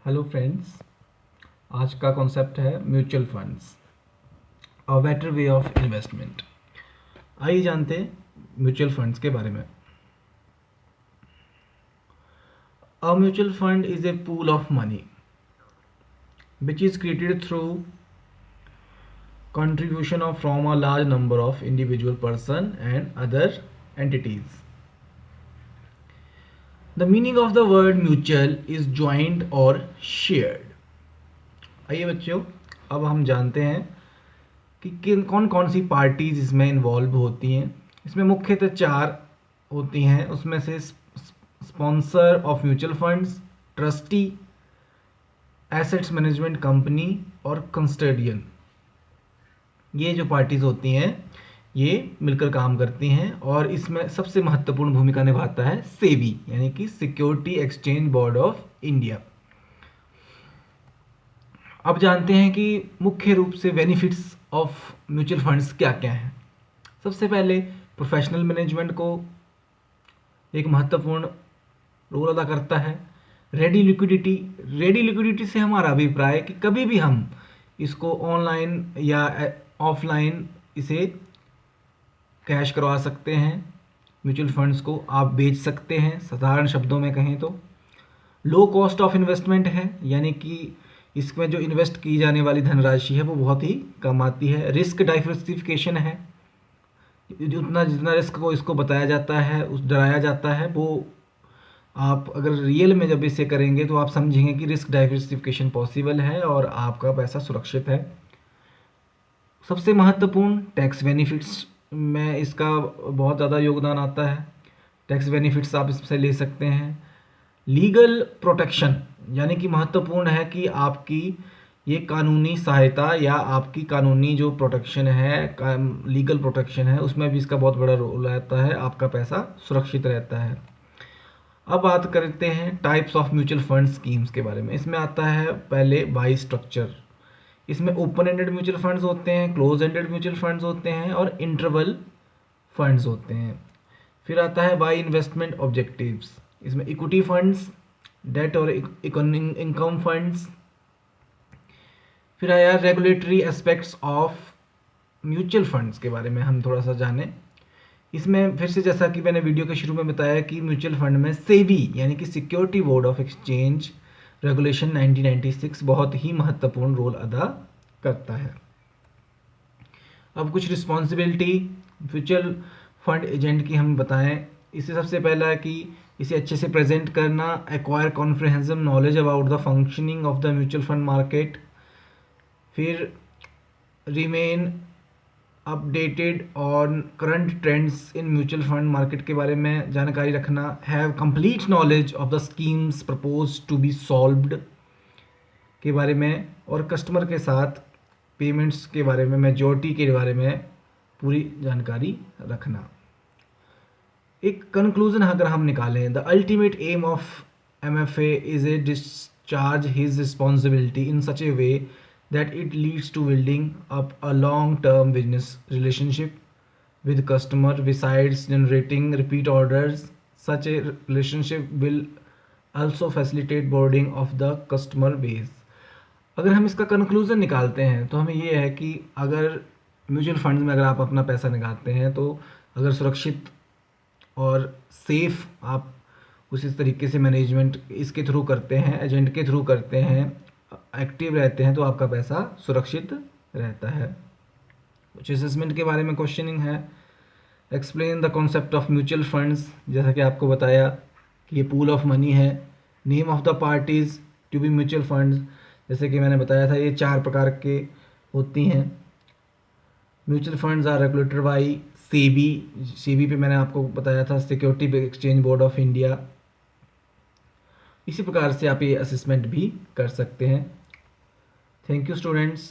Hello friends, आज का concept है mutual funds, a better way of investment. आइए जानते हैं म्यूचुअल फंड्स के बारे में। A mutual fund is a pool of money which is created through contribution of from a large number of individual person and other entities. The meaning of the word mutual is joint or shared. आइए बच्चों, अब हम जानते हैं कि किन कौन कौन सी पार्टीज इसमें इन्वॉल्व होती हैं। इसमें मुख्यतः चार होती हैं, उसमें से sponsor of mutual funds, trustee, assets management company और कंस्टडियन। ये जो पार्टीज होती हैं ये मिलकर काम करती हैं और इसमें सबसे महत्वपूर्ण भूमिका निभाता है सेबी यानी कि security exchange board of India. अब जानते हैं कि मुख्य रूप से बेनिफिट्स ऑफ म्यूचुअल फंड्स क्या क्या हैं। सबसे पहले प्रोफेशनल मैनेजमेंट को एक महत्वपूर्ण रोल अदा करता है। रेडी लिक्विडिटी से हमारा अभिप्राय कि कभी भी हम इसको ऑनलाइन या ऑफलाइन इसे कैश करवा सकते हैं। म्यूचुअल फंड्स को आप बेच सकते हैं, साधारण शब्दों में कहें तो। लो कॉस्ट ऑफ इन्वेस्टमेंट है, यानी कि इसमें जो इन्वेस्ट की जाने वाली धनराशि है वो बहुत ही कम आती है। रिस्क डाइवर्सिफिकेशन है, जितना जितना रिस्क को इसको बताया जाता है डराया जाता है, वो आप अगर रियल में जब इसे करेंगे तो आप समझेंगे कि रिस्क डाइवर्सिफिकेशन पॉसिबल है और आपका पैसा सुरक्षित है। सबसे महत्वपूर्ण टैक्स बेनिफिट्स में इसका बहुत ज़्यादा योगदान आता है। टैक्स बेनिफिट्स आप इससे ले सकते हैं। लीगल प्रोटेक्शन, यानी कि महत्वपूर्ण है कि आपकी ये कानूनी सहायता या आपकी कानूनी जो प्रोटेक्शन है, लीगल प्रोटेक्शन है, उसमें भी इसका बहुत बड़ा रोल रहता है, आपका पैसा सुरक्षित रहता है। अब बात करते हैं types of mutual fund schemes के बारे में। इसमें आता है पहले बाई स्ट्रक्चर। इसमें ओपन एंडेड म्यूचुअल फंड्स होते हैं, क्लोज एंडेड म्यूचुअल फंड्स होते हैं और इंटरवल फंड्स होते हैं। फिर आता है बाई इन्वेस्टमेंट ऑब्जेक्टिव्स। इसमें इक्विटी फंड्स, डेट और इनकम फंड्स। फिर आया regulatory aspects of mutual funds के बारे में हम थोड़ा सा जानें। इसमें फिर से जैसा कि मैंने वीडियो के शुरू में बताया कि म्यूचुअल फंड में सेबी यानी कि security board of exchange regulation 1996 बहुत ही महत्वपूर्ण रोल अदा करता है। अब कुछ रिस्पॉन्सिबिलिटी म्यूचुअल फंड एजेंट की हम बताएं। इससे सबसे पहला है कि इसे अच्छे से प्रेजेंट करना, acquire comprehensive knowledge about the functioning of the mutual fund market. फिर remain updated on current trends in mutual fund market के बारे में जानकारी रखना। Have complete knowledge of the schemes propose to be solved के बारे में, और कस्टमर के साथ पेमेंट्स के बारे में, मेजॉरिटी के बारे में पूरी जानकारी रखना। एक कंक्लूजन अगर हम निकालें, the ultimate aim of MFA is a discharge his responsibility in such A way that it leads to building up a long-term business relationship with customer. Besides generating repeat orders, such a relationship will also facilitate boarding of the customer base. अगर हम इसका conclusion निकालते हैं तो हमें ये है कि अगर म्यूचुअल फंड्स में अगर आप अपना पैसा निकालते हैं तो अगर सुरक्षित और सेफ आप उसी तरीके से मैनेजमेंट इसके थ्रू करते हैं, एजेंट के थ्रू करते हैं, एक्टिव रहते हैं, तो आपका पैसा सुरक्षित रहता है। कुछ असेसमेंट के बारे में क्वेश्चनिंग है। Explain the concept of mutual funds, जैसा कि आपको बताया कि ये पूल ऑफ मनी है। Name of the parties to be mutual funds, जैसे कि मैंने बताया था ये चार प्रकार के होती हैं। Mutual funds are regulated by SEBI पे मैंने आपको बताया था, security exchange board of India. इसी प्रकार से आप ये असेसमेंट भी कर सकते हैं। Thank you students.